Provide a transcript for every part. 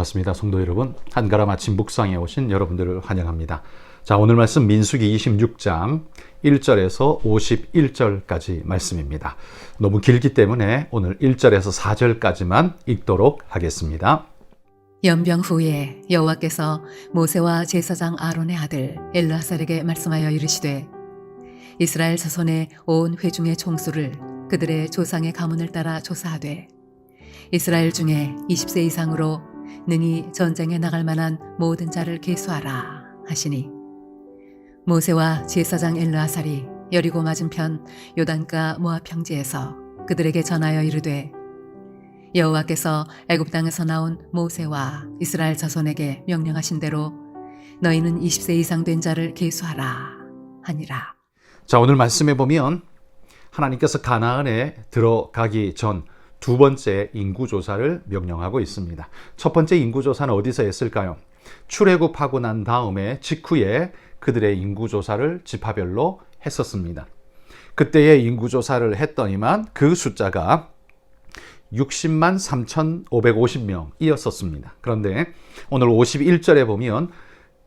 반갑습니다. 성도 여러분, 한가람 아침 묵상에 오신 여러분들을 환영합니다. 자, 오늘 말씀 민수기 26장 1절에서 51절까지 말씀입니다. 너무 길기 때문에 오늘 1절에서 4절까지만 읽도록 하겠습니다. 연병 후에 여호와께서 모세와 제사장 아론의 아들 엘르아살에게 말씀하여 이르시되 이스라엘 자손의 온 회중의 총수를 그들의 조상의 가문을 따라 조사하되 이스라엘 중에 20세 이상으로 능히 전쟁에 나갈 만한 모든 자를 계수하라 하시니 모세와 제사장 엘르아살이 여리고 맞은편 요단가 모압 평지에서 그들에게 전하여 이르되 여호와께서 애굽 땅에서 나온 모세와 이스라엘 자손에게 명령하신 대로 너희는 20세 이상 된 자를 계수하라 하니라. 자, 오늘 말씀에 보면 하나님께서 가나안에 들어가기 전 두 번째 인구조사를 명령하고 있습니다. 첫 번째 인구조사는 어디서 했을까요? 출애굽하고 난 다음에 직후에 그들의 인구조사를 지파별로 했었습니다. 그때의 인구조사를 했더니만 그 숫자가 60만 3,550명이었었습니다. 그런데 오늘 51절에 보면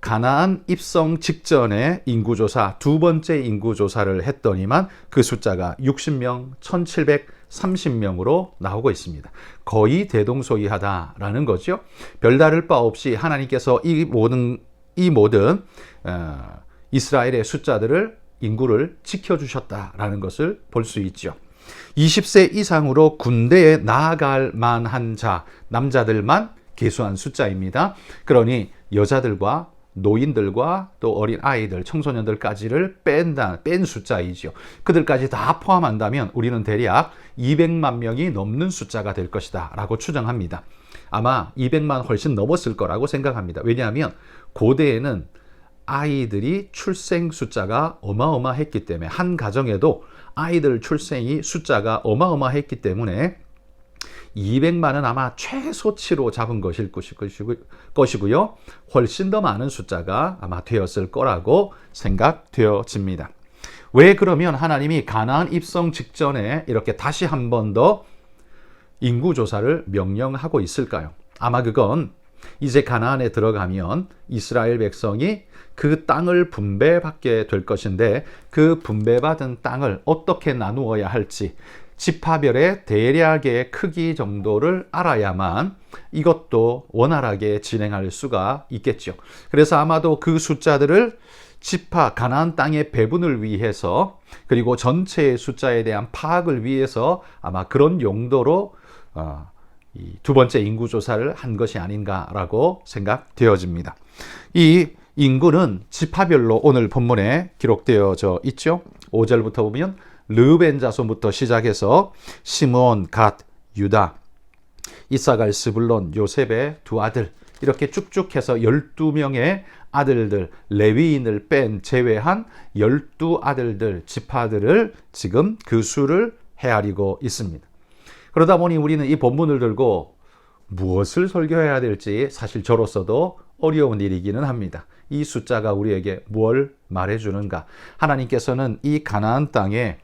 가나안 입성 직전에 인구조사, 두 번째 인구조사를 했더니만 그 숫자가 60명, 1,730명으로 나오고 있습니다. 거의 대동소이하다라는 거죠. 별다를 바 없이 하나님께서 이 모든 이스라엘의 숫자들을 인구를 지켜주셨다라는 것을 볼 수 있죠. 20세 이상으로 군대에 나아갈 만한 자, 남자들만 계수한 숫자입니다. 그러니 여자들과 노인들과 또 어린 아이들, 청소년들까지를 뺀 숫자이죠. 그들까지 다 포함한다면 우리는 대략 200만 명이 넘는 숫자가 될 것이다 라고 추정합니다. 아마 200만 훨씬 넘었을 거라고 생각합니다. 왜냐하면 고대에는 아이들이 출생 숫자가 어마어마했기 때문에 한 가정에도 아이들 출생이 숫자가 어마어마했기 때문에 200만은 아마 최소치로 잡은 것일 것이고요. 훨씬 더 많은 숫자가 아마 되었을 거라고 생각되어집니다. 왜 그러면 하나님이 가나안 입성 직전에 이렇게 다시 한 번 더 인구조사를 명령하고 있을까요? 아마 그건 이제 가나안에 들어가면 이스라엘 백성이 그 땅을 분배받게 될 것인데 그 분배받은 땅을 어떻게 나누어야 할지 지파별의 대략의 크기 정도를 알아야만 이것도 원활하게 진행할 수가 있겠죠. 그래서 아마도 그 숫자들을 지파 가나안 땅의 배분을 위해서 그리고 전체의 숫자에 대한 파악을 위해서 아마 그런 용도로 이 두 번째 인구조사를 한 것이 아닌가라고 생각되어집니다. 이 인구는 지파별로 오늘 본문에 기록되어져 있죠. 5절부터 보면 르벤 자손부터 시작해서 시므온, 갓, 유다, 이사갈, 스불론, 요셉의 두 아들 이렇게 쭉쭉 해서 12명의 아들들, 레위인을 제외한 12아들들, 지파들을 지금 그 수를 헤아리고 있습니다. 그러다 보니 우리는 이 본문을 들고 무엇을 설교해야 될지 사실 저로서도 어려운 일이기는 합니다. 이 숫자가 우리에게 뭘 말해주는가? 하나님께서는 이 가나안 땅에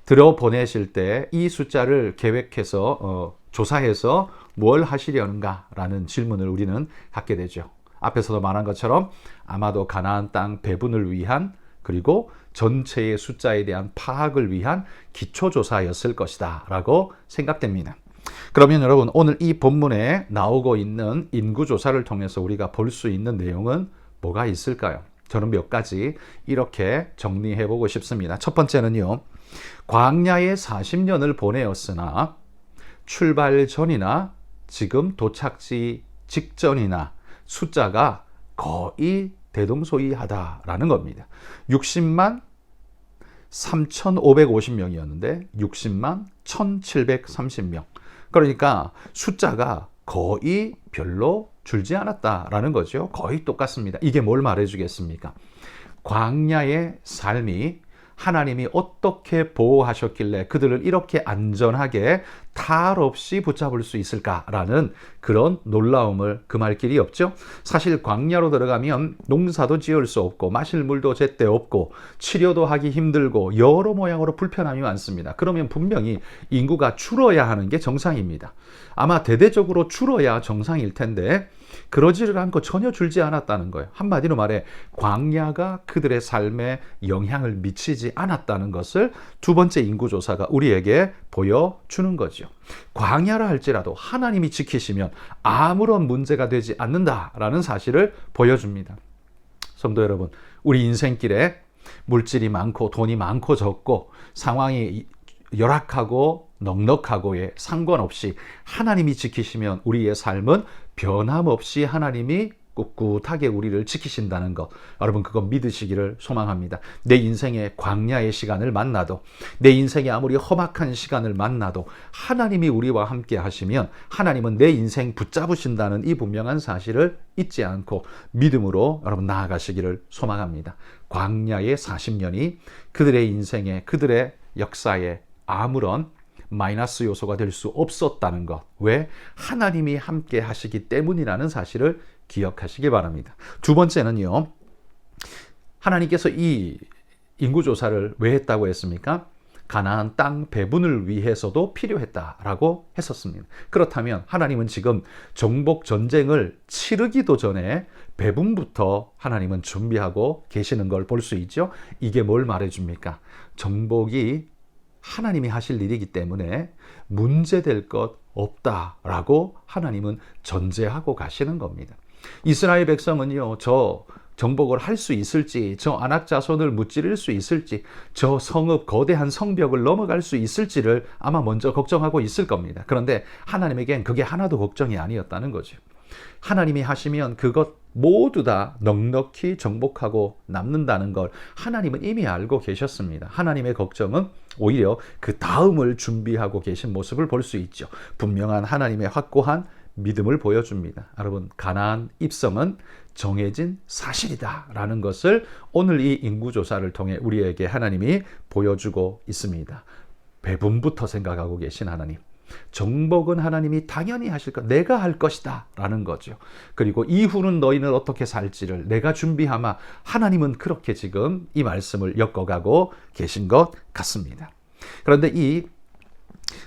들어보내실 때 이 숫자를 계획해서 조사해서 뭘 하시려는가라는 질문을 우리는 갖게 되죠. 앞에서도 말한 것처럼 아마도 가나안 땅 배분을 위한 그리고 전체의 숫자에 대한 파악을 위한 기초조사였을 것이다 라고 생각됩니다. 그러면 여러분 오늘 이 본문에 나오고 있는 인구조사를 통해서 우리가 볼 수 있는 내용은 뭐가 있을까요? 저는 몇 가지 이렇게 정리해 보고 싶습니다. 첫 번째는요. 광야에 40년을 보내었으나 출발 전이나 지금 도착지 직전이나 숫자가 거의 대동소이하다라는 겁니다. 60만 3,550명이었는데 60만 1,730명. 그러니까 숫자가 거의 별로 줄지 않았다라는 거죠. 거의 똑같습니다. 이게 뭘 말해주겠습니까? 광야의 삶이 하나님이 어떻게 보호하셨길래 그들을 이렇게 안전하게 탈 없이 붙잡을 수 있을까라는 그런 놀라움을 금할 길이 없죠. 사실 광야로 들어가면 농사도 지을 수 없고 마실 물도 제때 없고 치료도 하기 힘들고 여러 모양으로 불편함이 많습니다. 그러면 분명히 인구가 줄어야 하는 게 정상입니다. 아마 대대적으로 줄어야 정상일 텐데 그러지를 않고 전혀 줄지 않았다는 거예요. 한마디로 말해 광야가 그들의 삶에 영향을 미치지 않았다는 것을 두 번째 인구조사가 우리에게 보여주는 거죠. 광야라 할지라도 하나님이 지키시면 아무런 문제가 되지 않는다라는 사실을 보여줍니다. 성도 여러분, 우리 인생길에 물질이 많고 돈이 많고 적고 상황이 열악하고 넉넉하고에 상관없이 하나님이 지키시면 우리의 삶은 변함없이 하나님이 꿋꿋하게 우리를 지키신다는 것, 여러분 그거 믿으시기를 소망합니다. 내 인생의 광야의 시간을 만나도, 내 인생의 아무리 험악한 시간을 만나도 하나님이 우리와 함께 하시면 하나님은 내 인생 붙잡으신다는 이 분명한 사실을 잊지 않고 믿음으로 여러분 나아가시기를 소망합니다. 광야의 40년이 그들의 인생에, 그들의 역사에 아무런 마이너스 요소가 될 수 없었다는 것. 왜? 하나님이 함께 하시기 때문이라는 사실을 기억하시기 바랍니다. 두 번째는요, 하나님께서 이 인구조사를 왜 했다고 했습니까? 가나안 땅 배분을 위해서도 필요했다라고 했었습니다. 그렇다면 하나님은 지금 정복 전쟁을 치르기도 전에 배분부터 하나님은 준비하고 계시는 걸 볼 수 있죠. 이게 뭘 말해줍니까? 정복이 하나님이 하실 일이기 때문에 문제될 것 없다라고 하나님은 전제하고 가시는 겁니다. 이스라엘 백성은요, 저 정복을 할 수 있을지, 저 안악 자손을 무찌를 수 있을지, 저 성읍 거대한 성벽을 넘어갈 수 있을지를 아마 먼저 걱정하고 있을 겁니다. 그런데 하나님에겐 그게 하나도 걱정이 아니었다는 거죠. 하나님이 하시면 그것 모두 다 넉넉히 정복하고 남는다는 걸 하나님은 이미 알고 계셨습니다. 하나님의 걱정은 오히려 그 다음을 준비하고 계신 모습을 볼 수 있죠. 분명한 하나님의 확고한 믿음을 보여줍니다. 여러분, 가나안 입성은 정해진 사실이다라는 것을 오늘 이 인구조사를 통해 우리에게 하나님이 보여주고 있습니다. 배분부터 생각하고 계신 하나님. 정복은 하나님이 당연히 하실 것, 내가 할 것이다 라는 거죠. 그리고 이후는 너희는 어떻게 살지를 내가 준비하마. 하나님은 그렇게 지금 이 말씀을 엮어가고 계신 것 같습니다. 그런데 이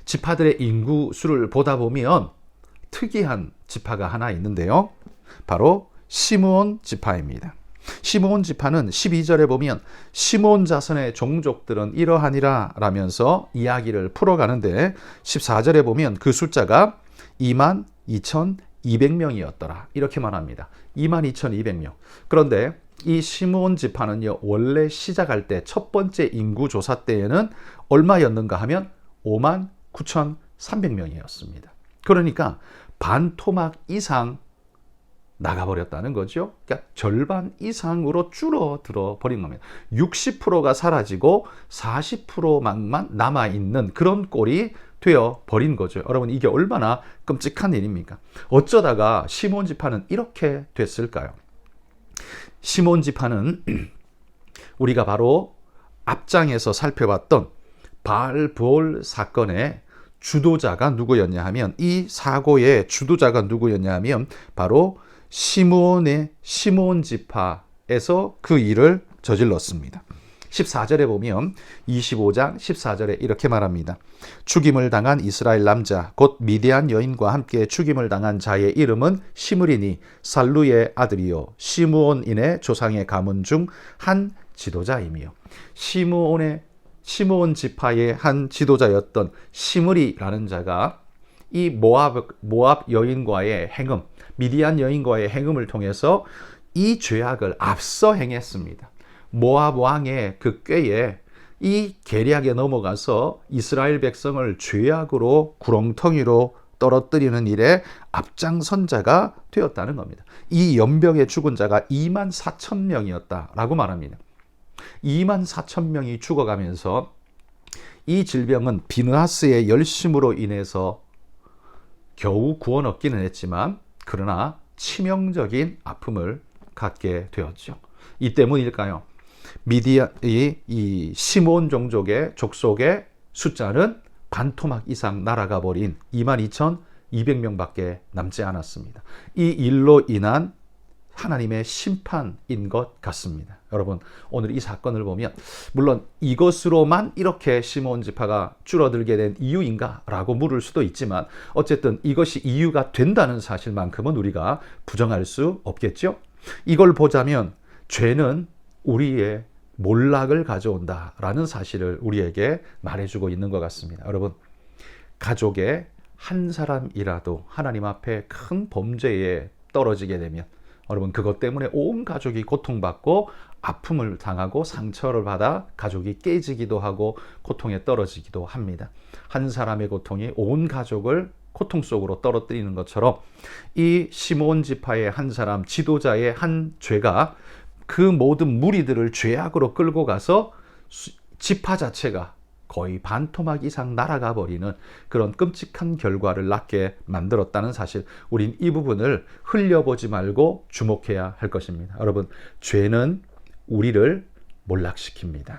지파들의 인구수를 보다 보면 특이한 지파가 하나 있는데요. 바로 시므온 지파입니다. 시므온 지파는 12절에 보면 시므온 자손의 종족들은 이러하니라 라면서 이야기를 풀어가는데 14절에 보면 그 숫자가 22,200명이었더라 이렇게 말합니다. 22,200명. 그런데 이 시므온 지파는요, 원래 시작할 때 첫 번째 인구조사 때에는 얼마였는가 하면 59,300명이었습니다. 그러니까 반토막 이상 나가버렸다는 거죠. 그러니까 절반 이상으로 줄어들어 버린 겁니다. 60%가 사라지고 40%만 남아있는 그런 꼴이 되어 버린 거죠. 여러분, 이게 얼마나 끔찍한 일입니까? 어쩌다가 시므온 지파는 이렇게 됐을까요? 시므온 지파는 우리가 바로 앞장에서 살펴봤던 바알브올 사건의 주도자가 누구였냐 하면, 이 사고의 주도자가 누구였냐 하면 바로 시므온 지파에서 그 일을 저질렀습니다. 14절에 보면 25장 14절에 이렇게 말합니다. 죽임을 당한 이스라엘 남자 곧 미디안 여인과 함께 죽임을 당한 자의 이름은 시므리니 살루의 아들이요 시므온인의 조상의 가문 중 한 지도자이며, 시므온 지파의 한 지도자였던 시므리라는 자가 이 모압 여인과의 행음, 미디안 여인과의 행음을 통해서 이 죄악을 앞서 행했습니다. 모압 왕의 그 꾀에 이 계략에 넘어가서 이스라엘 백성을 죄악으로 구렁텅이로 떨어뜨리는 일에 앞장선 자가 되었다는 겁니다. 이 연병에 죽은 자가 24,000명이었다라고 말합니다. 24,000명이 죽어가면서 이 질병은 비느하스의 열심으로 인해서 겨우 구원 얻기는 했지만 그러나 치명적인 아픔을 갖게 되었죠. 이 때문일까요? 미디안의 이 시몬 종족의 족속의 숫자는 반토막 이상 날아가 버린 22,200명밖에 남지 않았습니다. 이 일로 인한 하나님의 심판인 것 같습니다. 여러분, 오늘 이 사건을 보면 물론 이것으로만 이렇게 시몬 지파가 줄어들게 된 이유인가? 라고 물을 수도 있지만 어쨌든 이것이 이유가 된다는 사실만큼은 우리가 부정할 수 없겠죠? 이걸 보자면 죄는 우리의 몰락을 가져온다라는 사실을 우리에게 말해주고 있는 것 같습니다. 여러분, 가족의 한 사람이라도 하나님 앞에 큰 범죄에 떨어지게 되면 여러분, 그것 때문에 온 가족이 고통받고 아픔을 당하고 상처를 받아 가족이 깨지기도 하고 고통에 떨어지기도 합니다. 한 사람의 고통이 온 가족을 고통 속으로 떨어뜨리는 것처럼 이 시몬 지파의 한 사람, 지도자의 한 죄가 그 모든 무리들을 죄악으로 끌고 가서 지파 자체가 거의 반토막 이상 날아가 버리는 그런 끔찍한 결과를 낳게 만들었다는 사실, 우린 이 부분을 흘려보지 말고 주목해야 할 것입니다. 여러분, 죄는 우리를 몰락시킵니다.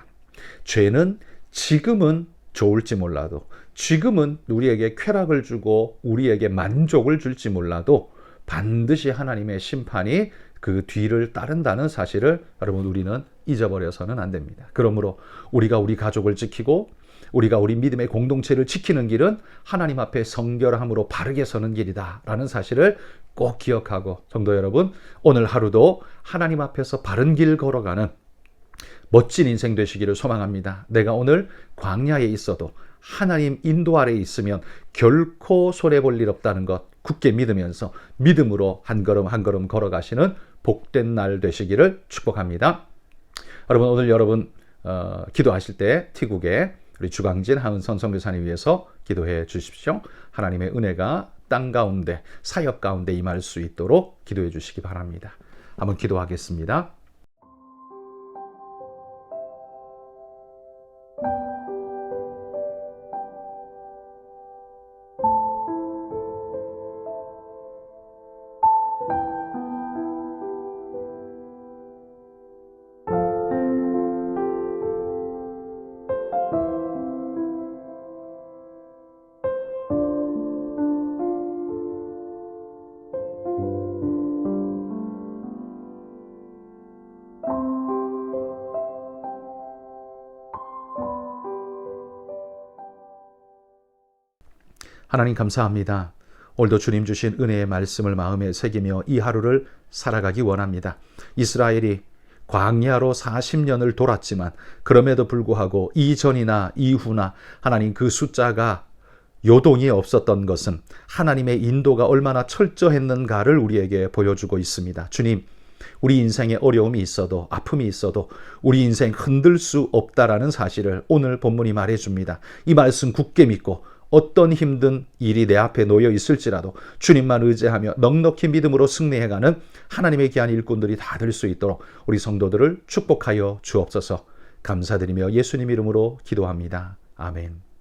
죄는 지금은 좋을지 몰라도, 지금은 우리에게 쾌락을 주고 우리에게 만족을 줄지 몰라도 반드시 하나님의 심판이 그 뒤를 따른다는 사실을 여러분, 우리는 잊어버려서는 안 됩니다. 그러므로 우리가 우리 가족을 지키고 우리가 우리 믿음의 공동체를 지키는 길은 하나님 앞에 성결함으로 바르게 서는 길이다 라는 사실을 꼭 기억하고, 성도 여러분, 오늘 하루도 하나님 앞에서 바른 길 걸어가는 멋진 인생 되시기를 소망합니다. 내가 오늘 광야에 있어도 하나님 인도 아래에 있으면 결코 손해볼 일 없다는 것 굳게 믿으면서 믿음으로 한 걸음 한 걸음 걸어가시는 복된 날 되시기를 축복합니다. 여러분, 오늘 여러분 기도하실 때 티국에 우리 주광진 하은선 선교사님 위해서 기도해 주십시오. 하나님의 은혜가 땅 가운데, 사역 가운데 임할 수 있도록 기도해 주시기 바랍니다. 한번 기도하겠습니다. 하나님 감사합니다. 오늘도 주님 주신 은혜의 말씀을 마음에 새기며 이 하루를 살아가기 원합니다. 이스라엘이 광야로 40년을 돌았지만 그럼에도 불구하고 이전이나 이후나 하나님 그 숫자가 요동이 없었던 것은 하나님의 인도가 얼마나 철저했는가를 우리에게 보여주고 있습니다. 주님, 우리 인생에 어려움이 있어도, 아픔이 있어도 우리 인생 흔들 수 없다라는 사실을 오늘 본문이 말해줍니다. 이 말씀 굳게 믿고 어떤 힘든 일이 내 앞에 놓여 있을지라도 주님만 의지하며 넉넉히 믿음으로 승리해가는 하나님의 귀한 일꾼들이 다 될 수 있도록 우리 성도들을 축복하여 주옵소서. 감사드리며 예수님 이름으로 기도합니다. 아멘.